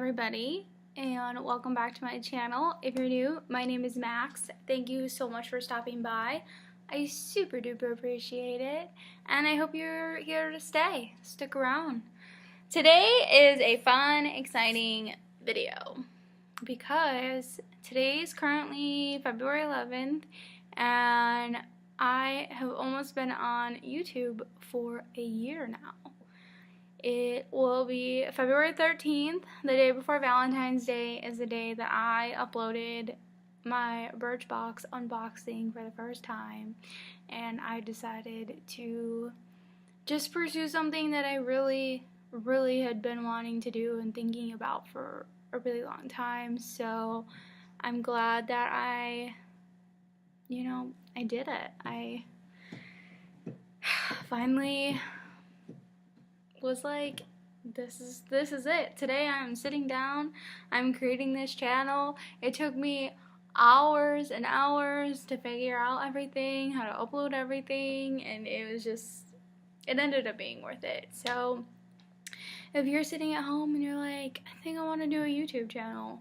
everybody, and welcome back to my channel. If you're new, my name is Max. Thank you so much for stopping by. I super duper appreciate it, and I hope you're here to stay. Stick around. Today is a fun, exciting video because today is currently February 11th, and I have almost been on YouTube for a year now. It will be February 13th, the day before Valentine's Day, is the day that I uploaded my Birchbox unboxing for the first time, and I decided to just pursue something that I really had been wanting to do and thinking about for a really long time. So I'm glad that I did it. I finally was like, this is it. Today I'm sitting down, I'm creating this channel. It took me hours and hours to figure out everything, how to upload everything, and it ended up being worth it. So if you're sitting at home and you're like, I think I want to do a YouTube channel,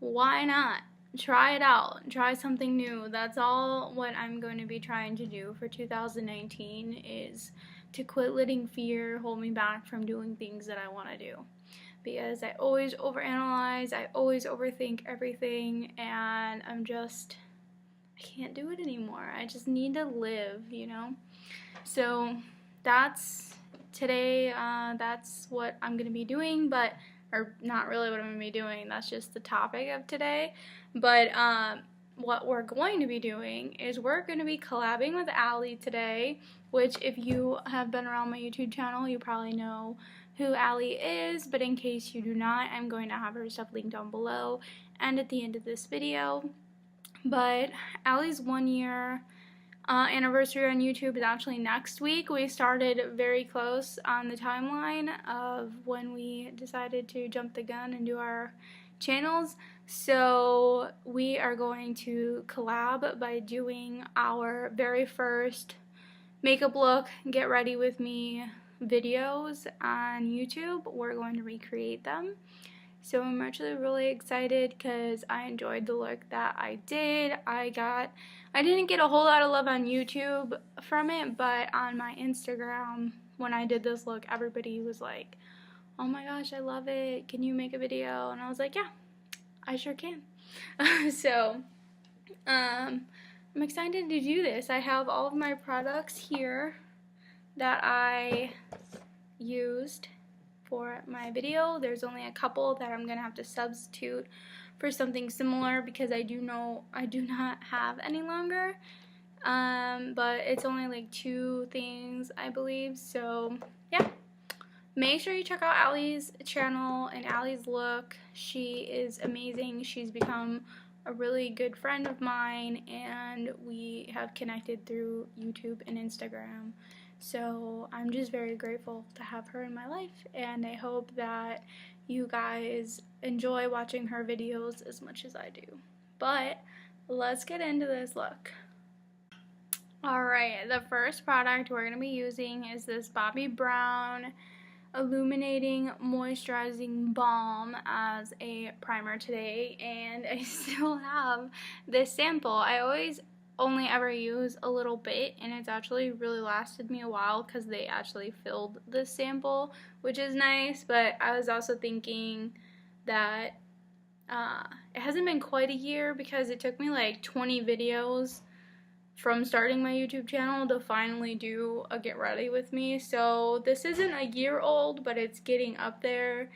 why not? Try it out. Try something new. That's all what I'm going to be trying to do for 2019, is to quit letting fear hold me back from doing things that I want to do. Because I always overanalyze, I always overthink everything, and I can't do it anymore. I just need to live, So that's today, that's what I'm going to be doing, or not really what I'm going to be doing, that's just the topic of today. But what we're going to be doing is we're going to be collabing with Allie today, which if you have been around my YouTube channel, you probably know who Allie is, but in case you do not, I'm going to have her stuff linked down below and at the end of this video. But Allie's 1 year anniversary on YouTube is actually next week. We started very close on the timeline of when we decided to jump the gun and do our channels. So we are going to collab by doing our very first makeup look, get ready with me videos on YouTube. We're going to recreate them. So I'm actually really excited because I enjoyed the look that I did. I didn't get a whole lot of love on YouTube from it, but on my Instagram, when I did this look, everybody was like, oh my gosh, I love it. Can you make a video? And I was like, yeah, I sure can. So, I'm excited to do this. I have all of my products here that I used for my video. There's only a couple that I'm gonna have to substitute for something similar because I do not have any longer. But it's only like 2 things, I believe. So yeah, make sure you check out Allie's channel and Allie's look. She is amazing. She's become a really good friend of mine, and we have connected through YouTube and Instagram. So I'm just very grateful to have her in my life, and I hope that you guys enjoy watching her videos as much as I do. But let's get into this look. Alright, the first product we're going to be using is this Bobbi Brown Illuminating Moisturizing Balm as a primer today, and I still have this sample. I always only ever use a little bit, and it's actually really lasted me a while because they actually filled this sample, which is nice. But I was also thinking that it hasn't been quite a year because it took me like 20 videos from starting my YouTube channel to finally do a get ready with me. So this isn't a year old, but it's getting up there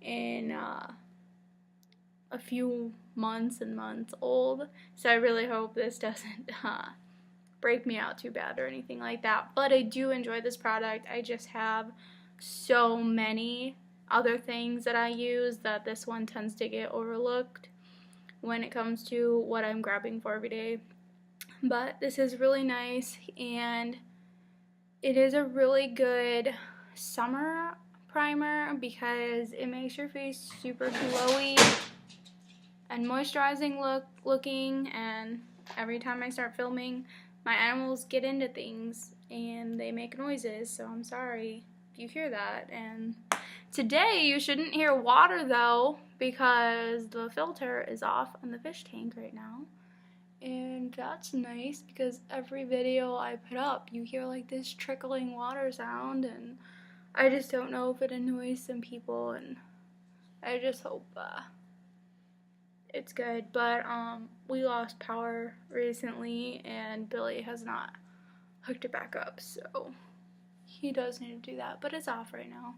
in a few months and months old. So I really hope this doesn't break me out too bad or anything like that. But I do enjoy this product. I just have so many other things that I use that this one tends to get overlooked when it comes to what I'm grabbing for every day. But this is really nice, and it is a really good summer primer because it makes your face super glowy and moisturizing looking. And every time I start filming, my animals get into things and they make noises, so I'm sorry if you hear that. And Today you shouldn't hear water though, because the filter is off on the fish tank right now. And that's nice because every video I put up, you hear like this trickling water sound, and I just don't know if it annoys some people, and I just hope it's good. But we lost power recently and Billy has not hooked it back up, so he does need to do that, but it's off right now.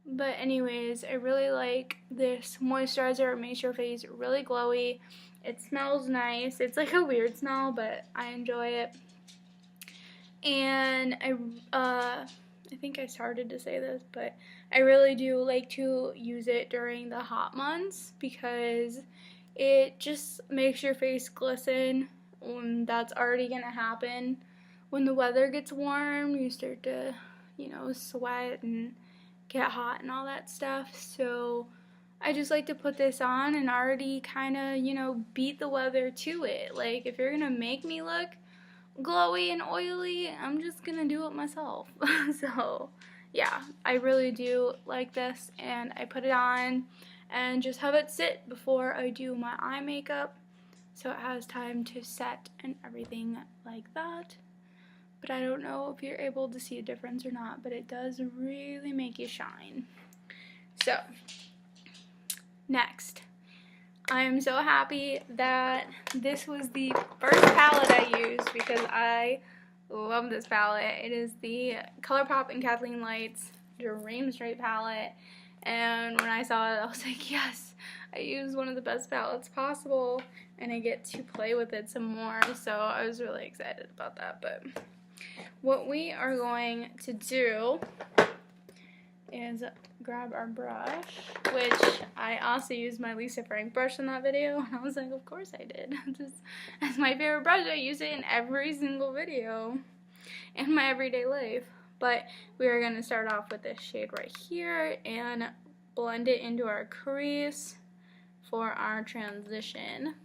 But anyways, I really like this moisturizer. It makes your face really glowy. It smells nice. It's like a weird smell, but I enjoy it. And I think I started to say this, but I really do like to use it during the hot months because it just makes your face glisten. That's already gonna happen. When the weather gets warm, you start to, you know, sweat and get hot and all that stuff. So I just like to put this on and already kind of, you know, beat the weather to it. Like, if you're gonna make me look glowy and oily, I'm just gonna do it myself. So yeah, I really do like this, and I put it on and just have it sit before I do my eye makeup so it has time to set and everything like that. But I don't know if you're able to see a difference or not, but it does really make you shine. So next, I am so happy that this was the first palette I used because I love this palette. It is the ColourPop and Kathleen Light's Dream Straight palette, and when I saw it I was like, yes, I used one of the best palettes possible and I get to play with it some more, so I was really excited about that. But what we are going to do is grab our brush, which I also used my Lisa Frank brush in that video, and I was like, of course I did. It's my favorite brush. I use it in every single video in my everyday life. But we are going to start off with this shade right here and blend it into our crease for our transition.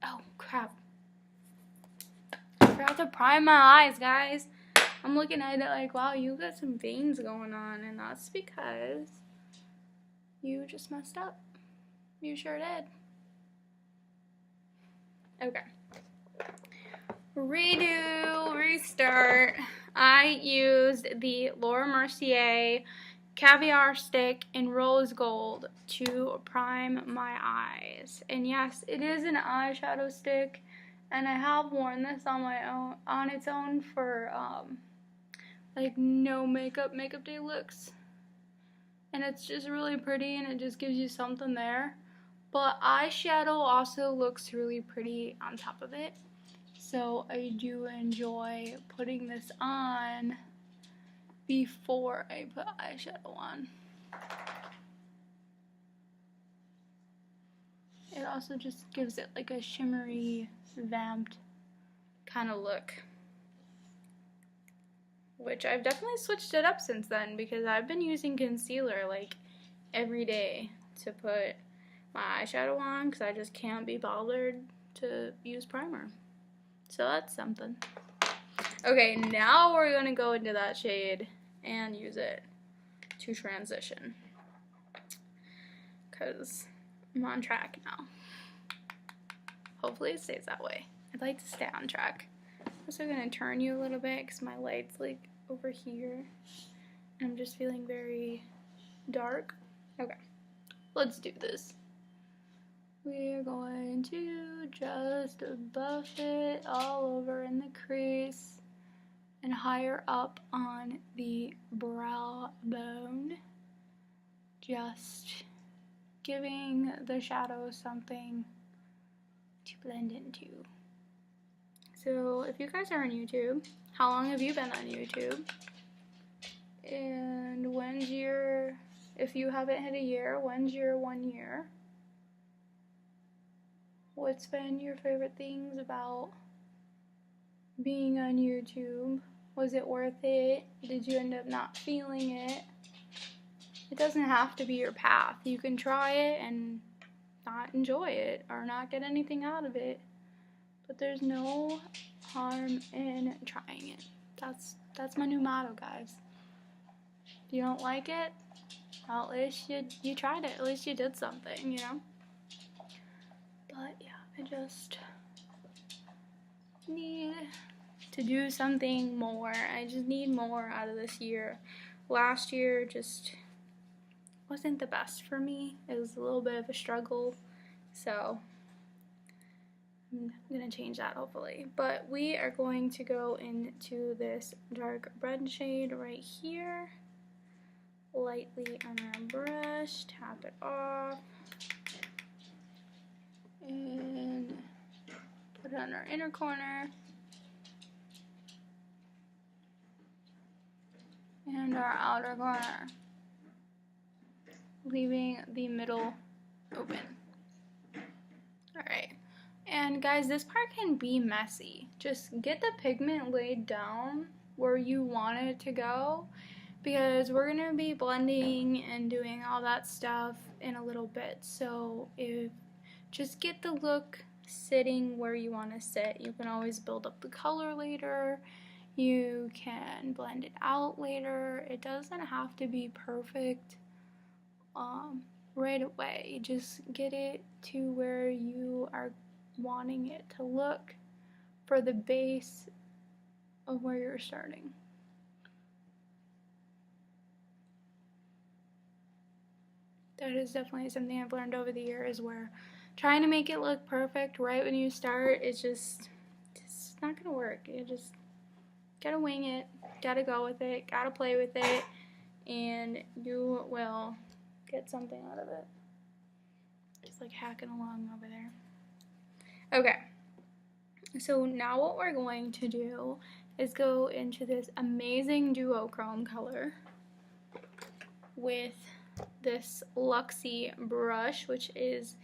Oh crap, I forgot to prime my eyes, guys. I'm looking at it like, wow, you got some veins going on, and that's because you just messed up. You sure did. Okay. Redo, restart. I used the Laura Mercier Caviar Stick in Rose Gold to prime my eyes. And yes, it is an eyeshadow stick, and I have worn this on my own, on its own for like no makeup day looks, and it's just really pretty and it just gives you something there. But eyeshadow also looks really pretty on top of it, so I do enjoy putting this on before I put eyeshadow on. It also just gives it like a shimmery, vamped kind of look, which I've definitely switched it up since then because I've been using concealer like every day to put my eyeshadow on because I just can't be bothered to use primer. So that's something. Okay, now we're going to go into that shade and use it to transition because I'm on track now. Hopefully it stays that way. I'd like to stay on track. I'm also going to turn you a little bit because my light's like over here. I'm just feeling very dark. Okay, let's do this. We're going to just buff it all over in the crease and higher up on the brow bone, just giving the shadow something to blend into. So if you guys are on YouTube, how long have you been on YouTube? And when's your, if you haven't hit a year, when's your 1 year? What's been your favorite things about being on YouTube? Was it worth it? Did you end up not feeling it? It doesn't have to be your path. You can try it and not enjoy it or not get anything out of it. But there's no harm in trying it. That's my new motto, guys. If you don't like it, well, at least you tried it. At least you did something, you know? But yeah, I just need to do something more. I just need more out of this year. Last year just wasn't the best for me. It was a little bit of a struggle. So I'm gonna change that hopefully. But we are going to go into this dark red shade right here. Lightly on our brush, tap it off, and put it on our inner corner. And our outer corner, leaving the middle open. Alright, and guys, this part can be messy. Just get the pigment laid down where you want it to go, because we're going to be blending and doing all that stuff in a little bit. So just get the look sitting where you want to sit. You can always build up the color later. You can blend it out later. It doesn't have to be perfect right away. Just get it to where you are wanting it to look for the base of where you're starting. That is definitely something I've learned over the years, where trying to make it look perfect right when you start, it's not gonna work. You just gotta wing it, gotta go with it, gotta play with it, and you will get something out of it. Just like hacking along over there. Okay, so now what we're going to do is go into this amazing duochrome color with this Luxie brush, which is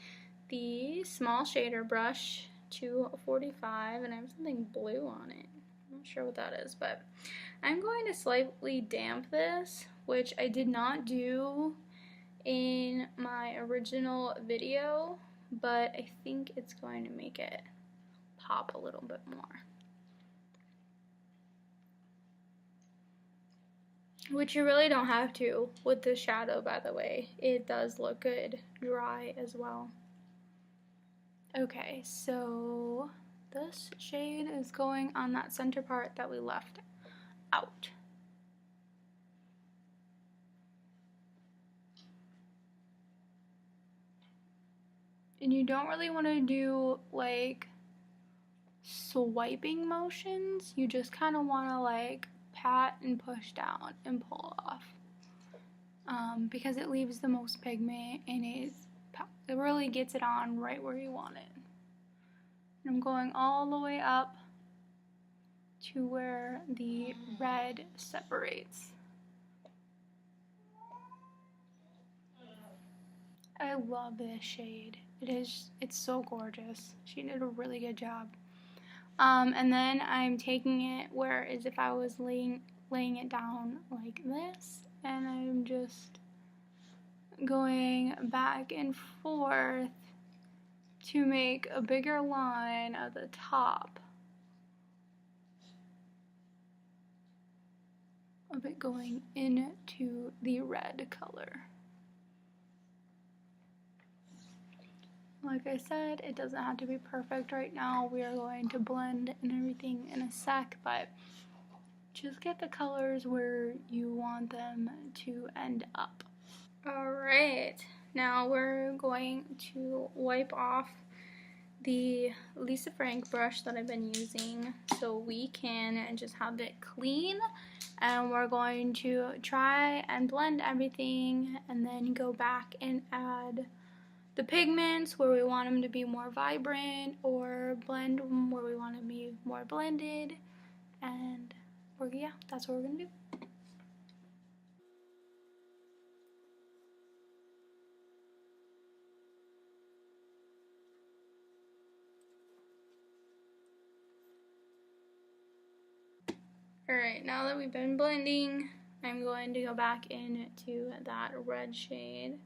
the small shader brush 245, and I have something blue on it. I'm not sure what that is, but I'm going to slightly damp this, which I did not do in my original video, but I think it's going to make it pop a little bit more. Which you really don't have to with the shadow, by the way. It does look good dry as well. Okay, so this shade is going on that center part that we left out. And you don't really want to do like swiping motions. You just kind of want to like pat and push down and pull off, because it leaves the most pigment and it really gets it on right where you want it. And I'm going all the way up to where the red separates. I love this shade. It's so gorgeous. She did a really good job. And then I'm taking it where as if I was laying it down like this, and I'm just going back and forth to make a bigger line at the top of it going into the red color. Like I said, it doesn't have to be perfect right now. We are going to blend and everything in a sec, but just get the colors where you want them to end up. Alright, now we're going to wipe off the Lisa Frank brush that I've been using so we can just have it clean, and we're going to try and blend everything and then go back and add the pigments where we want them to be more vibrant, or blend them where we want to be more blended, and yeah, that's what we're gonna do. Alright, now that we've been blending, I'm going to go back into that red shade.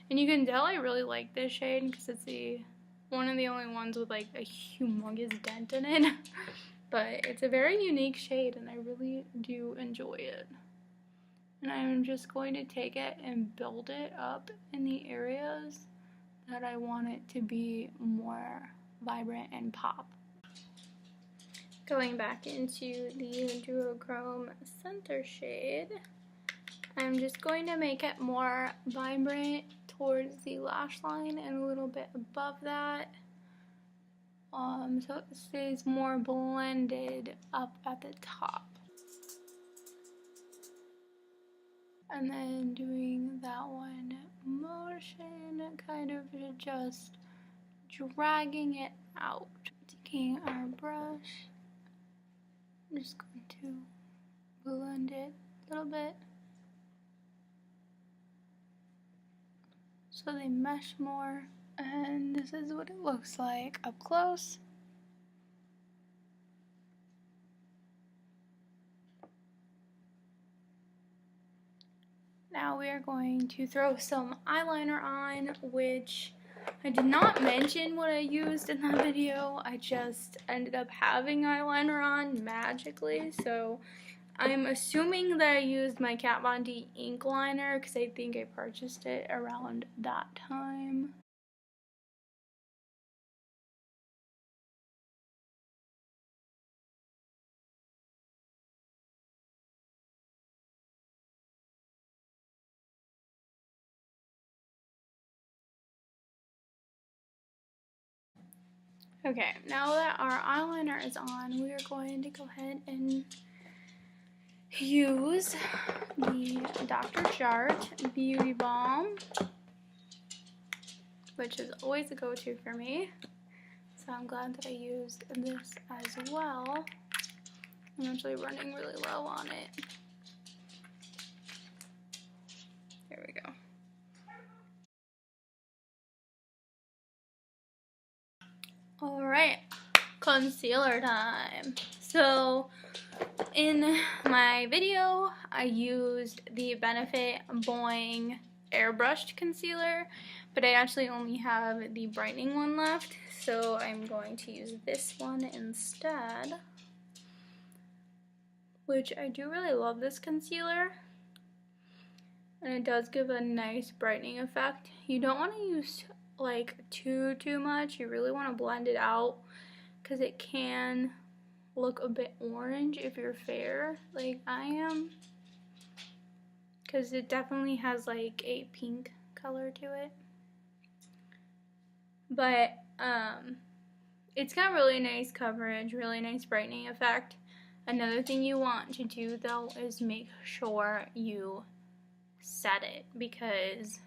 And you can tell I really like this shade because it's one of the only ones with like a humongous dent in it. but it's a very unique shade and I really do enjoy it. And I'm just going to take it and build it up in the areas that I want it to be more vibrant and pop. Going back into the duochrome center shade, I'm just going to make it more vibrant towards the lash line and a little bit above that. So it stays more blended up at the top. And then doing that one motion, kind of just dragging it out. Taking our brush, I'm just going to blend it a little bit so they mesh more. And this is what it looks like up close. Now we are going to throw some eyeliner on, which I did not mention what I used in that video. I just ended up having eyeliner on magically, so I'm assuming that I used my Kat Von D ink liner because I think I purchased it around that time. Okay, now that our eyeliner is on, we are going to go ahead and use the Dr. Jart Beauty Balm, which is always a go-to for me. So I'm glad that I used this as well. I'm actually running really low on it. There we go. Alright, concealer time. So in my video, I used the Benefit Boing airbrushed concealer, but I actually only have the brightening one left, so I'm going to use this one instead, which I do really love this concealer, and it does give a nice brightening effect. You don't want to use like too much. You really want to blend it out because it can look a bit orange if you're fair like I am, because it definitely has like a pink color to it, but it's got really nice coverage, really nice brightening effect. Another thing you want to do though is make sure you set it, because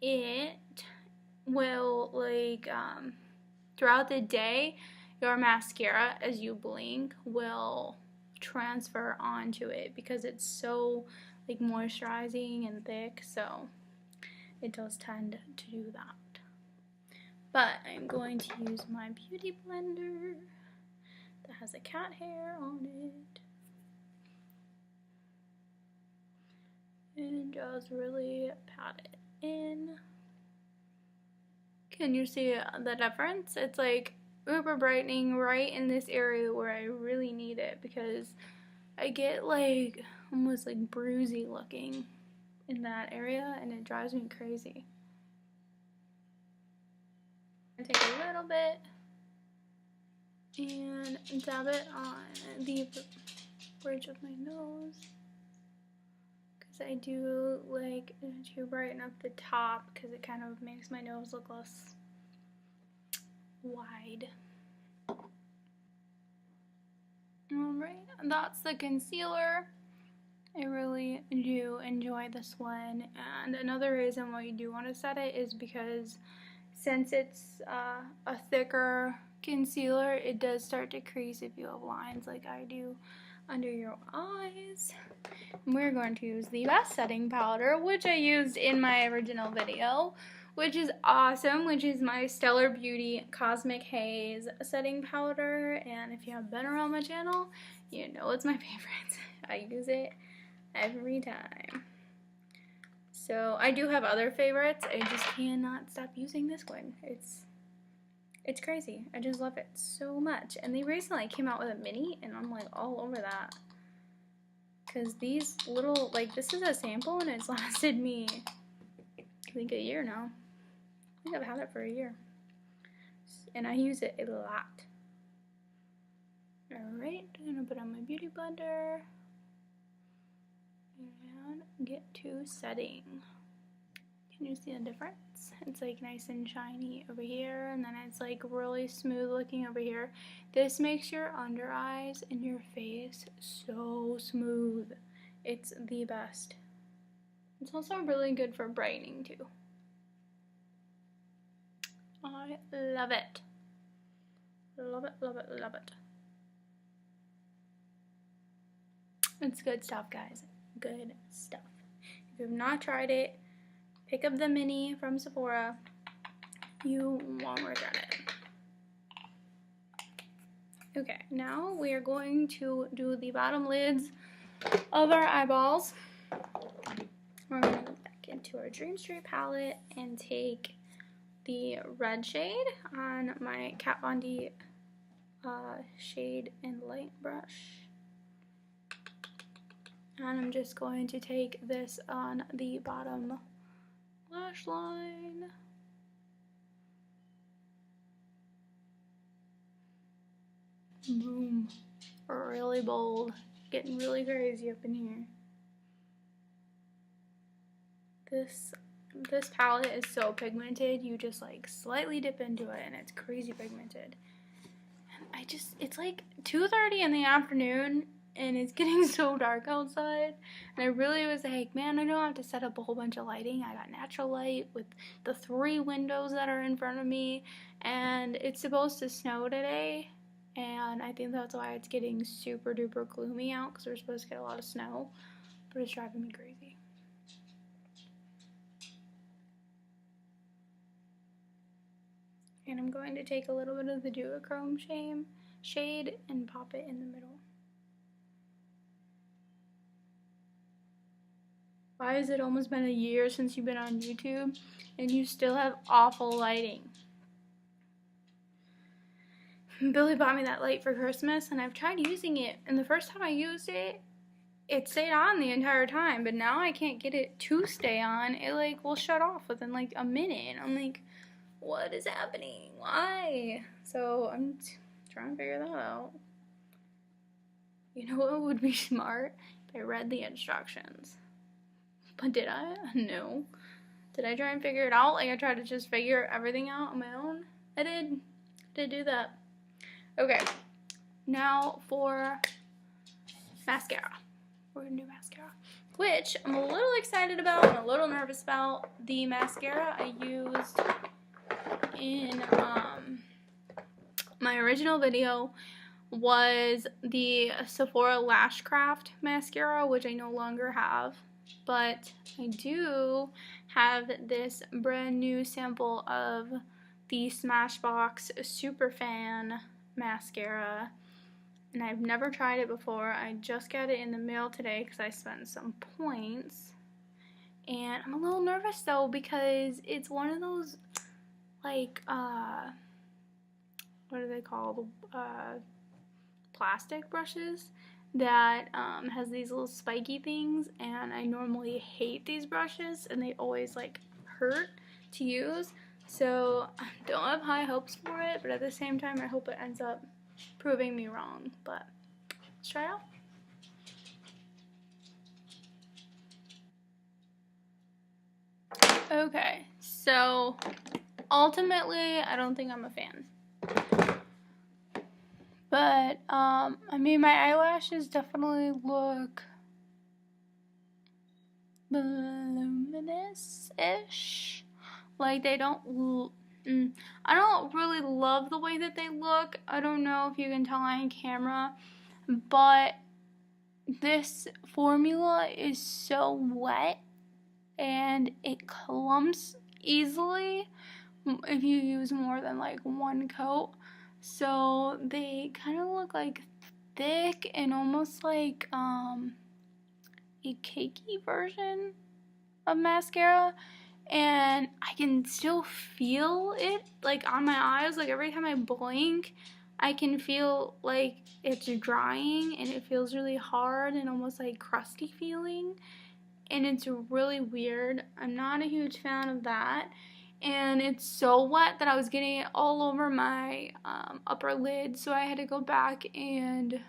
it will like throughout the day your mascara as you blink will transfer onto it because it's so like moisturizing and thick, so it does tend to do that. But I'm going to use my beauty blender that has a cat hair on it and just really pat it in. Can you see the difference? It's like uber brightening right in this area where I really need it, because I get like almost like bruisey looking in that area and it drives me crazy. I take a little bit and dab it on the bridge of my nose, because I do like to brighten up the top because it kind of makes my nose look less wide. Alright, that's the concealer. I really do enjoy this one, and another reason why you do want to set it is because since it's a thicker concealer, it does start to crease if you have lines like I do under your eyes. And we're going to use the best setting powder, which I used in my original video, which is awesome, which is my Stellar Beauty Cosmic Haze setting powder. And if you have been around my channel, you know it's my favorite. I use it every time. So I do have other favorites. I just cannot stop using this one. It's It's crazy. I just love it so much. And they recently came out with a mini, and I'm like all over that. Because these little, like, this is a sample, and it's lasted me, I think, a year now. I think I've had it for a year. And I use it a lot. Alright, I'm gonna put on my beauty blender. And get to setting. Can you see the difference? It's like nice and shiny over here, and then it's like really smooth looking over here. This makes your under eyes and your face so smooth. It's the best. It's also really good for brightening too. I love it. Love it, love it, love it. It's good stuff, guys. Good stuff. If you've not tried it, pick up the mini from Sephora. You won't regret it. Okay, now we are going to do the bottom lids of our eyeballs. We're going to go back into our Dream Street palette and take the red shade on my Kat Von D shade and light brush. And I'm just going to take this on the bottom lash line. Boom. Really bold. Getting really crazy up in here. This palette is so pigmented, you just like slightly dip into it and it's crazy pigmented. And it's like 2:30 in the afternoon and it's getting so dark outside, and I really was like, man, I don't have to set up a whole bunch of lighting. I got natural light with the 3 windows that are in front of me, and it's supposed to snow today, and I think that's why it's getting super duper gloomy out, because we're supposed to get a lot of snow, but it's driving me crazy. And I'm going to take a little bit of the duochrome shade and pop it in the middle. Why has it almost been a year since you've been on YouTube and you still have awful lighting? Billy bought me that light for Christmas and I've tried using it, and the first time I used it, it stayed on the entire time, but now I can't get it to stay on. It like will shut off within like a minute. I'm like, what is happening? Why? So I'm trying to figure that out. You know what would be smart? If I read the instructions. But did I? No. Did I try and figure it out? Like I tried to just figure everything out on my own? I did do that. Okay. Now for mascara. We're gonna do mascara, which I'm a little excited about and a little nervous about. The mascara I used in my original video was the Sephora Lash Craft mascara, which I no longer have, but I do have this brand new sample of the Smashbox Superfan mascara, and I've never tried it before. I just got it in the mail today because I spent some points, and I'm a little nervous though because it's one of those like what are they called, plastic brushes that has these little spiky things, and I normally hate these brushes and they always like hurt to use, so I don't have high hopes for it, but at the same time I hope it ends up proving me wrong. But let's try it out. Okay, so ultimately I don't think I'm a fan. But, I mean, my eyelashes definitely look voluminous-ish. Like, they don't, I don't really love the way that they look. I don't know if you can tell on camera, but this formula is so wet, and it clumps easily if you use more than, like, one coat. So they kind of look like thick and almost like a cakey version of mascara, and I can still feel it like on my eyes. Like every time I blink, I can feel like it's drying, and it feels really hard and almost like crusty feeling, and it's really weird. I'm not a huge fan of that. And it's so wet that I was getting it all over my upper lid, so I had to go back and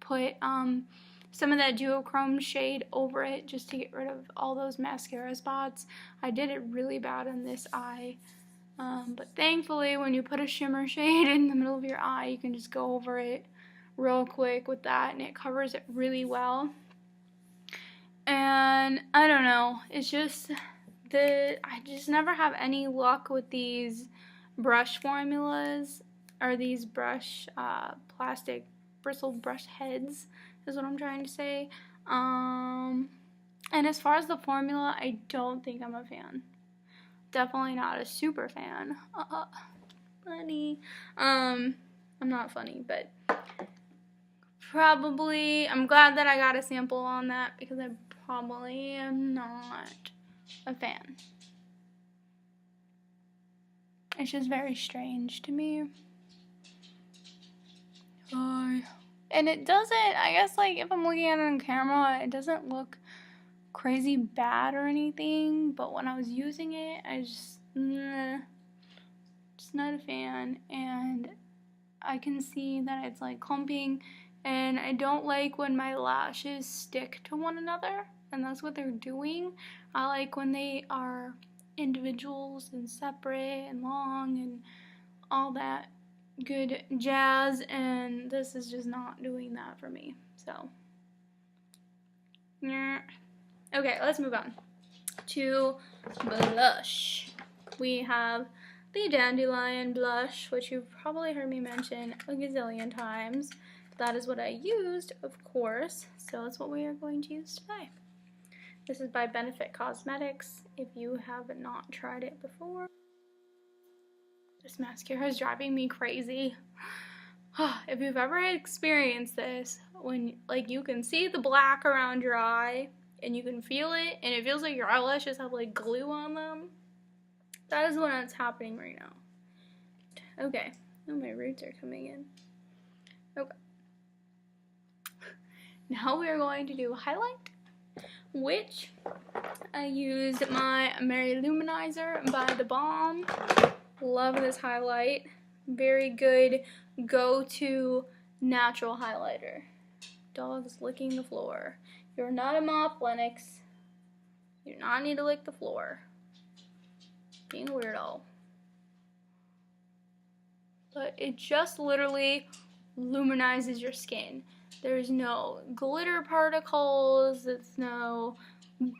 put some of that duochrome shade over it just to get rid of all those mascara spots. I did it really bad on this eye, but thankfully when you put a shimmer shade in the middle of your eye, you can just go over it real quick with that, and it covers it really well. And I don't know, it's just I just never have any luck with these brush formulas, or these brush plastic bristle brush heads is what I'm trying to say. And as far as the formula, I don't think I'm a fan. Definitely not a super fan. Funny. I'm not funny, but probably, I'm glad that I got a sample on that, because I probably am not a fan. It's just very strange to me. And it doesn't, I guess, like, if I'm looking at it on camera, it doesn't look crazy bad or anything, but when I was using it, I just not a fan, and I can see that it's like clumping, and I don't like when my lashes stick to one another, and that's what they're doing. I like when they are individuals and separate and long and all that good jazz, and this is just not doing that for me. So yeah. Okay, let's move on to blush. We have the Dandelion blush, which you've probably heard me mention a gazillion times. That is what I used, of course, so that's what we are going to use today. This is by Benefit Cosmetics, if you have not tried it before. This mascara is driving me crazy. If you've ever experienced this, when like you can see the black around your eye, and you can feel it, and it feels like your eyelashes have like glue on them, that is what's happening right now. Okay, oh, my roots are coming in. Okay. Now we are going to do highlight, which I used my Mary Luminizer by The Balm. Love this highlight. Very good go-to natural highlighter. Dogs licking the floor. You're not a mop, Lennox. You do not need to lick the floor. Being a weirdo. But it just literally luminizes your skin. There's no glitter particles, it's no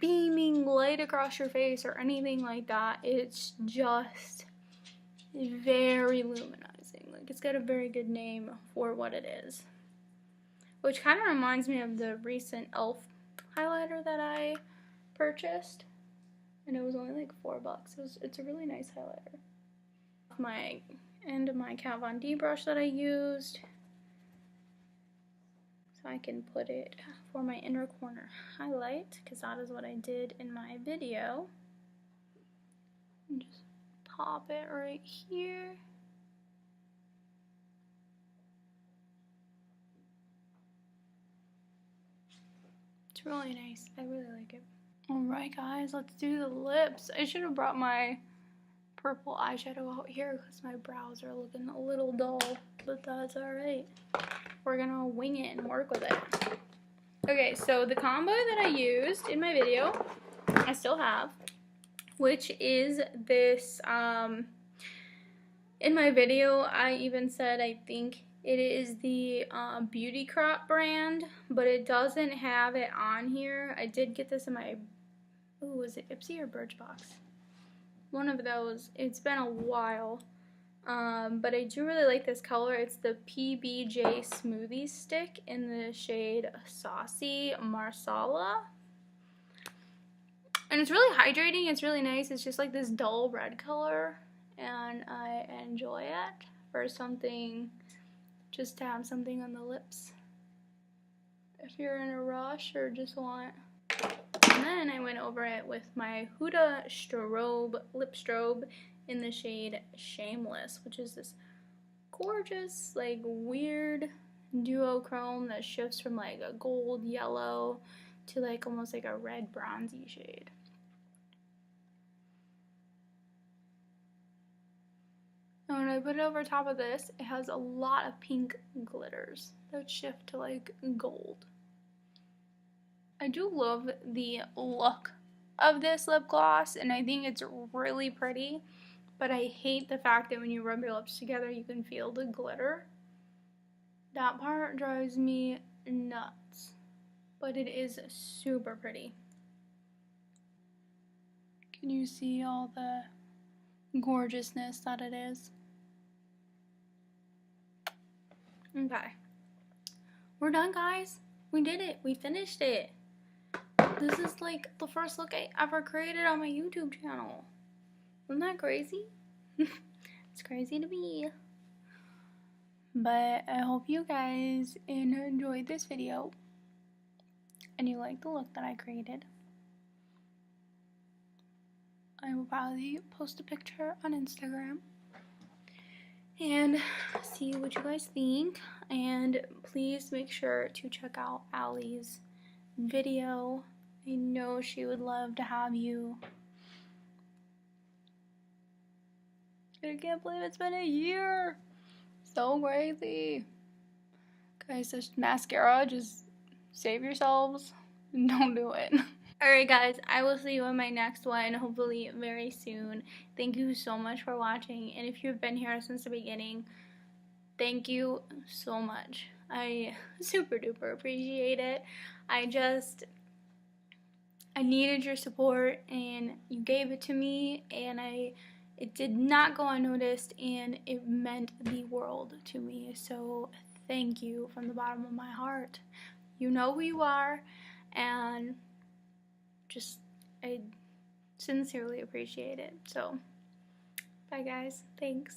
beaming light across your face or anything like that. It's just very luminizing. Like, it's got a very good name for what it is. Which kind of reminds me of the recent e.l.f. highlighter that I purchased. And it was only like $4. It's a really nice highlighter. My end of my Kat Von D brush that I used. So I can put it for my inner corner highlight, because that is what I did in my video. And just pop it right here. It's really nice. I really like it. Alright guys, let's do the lips. I should have brought my purple eyeshadow out here because my brows are looking a little dull, but that's alright. We're gonna wing it and work with it. Okay, so the combo that I used in my video, I still have, which is this, in my video I even said I think it is the Beauty Crop brand, but it doesn't have it on here. I did get this in my, ooh, was it Ipsy or Birchbox? One of those. It's been a while. But I do really like this color. It's the PBJ Smoothie Stick in the shade Saucy Marsala. And it's really hydrating. It's really nice. It's just like this dull red color. And I enjoy it for something, just to have something on the lips. If you're in a rush or just want. And then I went over it with my Huda Strobe lip strobe in the shade Shameless, which is this gorgeous, like, weird duochrome that shifts from like a gold yellow to like almost like a red bronzy shade. And when I put it over top of this, it has a lot of pink glitters that shift to like gold. I do love the look of this lip gloss, and I think it's really pretty, but I hate the fact that when you rub your lips together, you can feel the glitter. That part drives me nuts, but it is super pretty. Can you see all the gorgeousness that it is? Okay. We're done, guys. We did it. We finished it. This is like the first look I ever created on my YouTube channel. Isn't that crazy? It's crazy to me. But I hope you guys enjoyed this video and you like the look that I created. I will probably post a picture on Instagram and see what you guys think. And please make sure to check out Allie's video. I know she would love to have you. I can't believe it's been a year. So crazy. Guys, this mascara, just save yourselves. Don't do it. Alright guys, I will see you in my next one, hopefully very soon. Thank you so much for watching, and if you've been here since the beginning, thank you so much. I super duper appreciate it. I needed your support, and you gave it to me, and it did not go unnoticed, and it meant the world to me. So thank you from the bottom of my heart. You know who you are, and I sincerely appreciate it. So bye guys, thanks.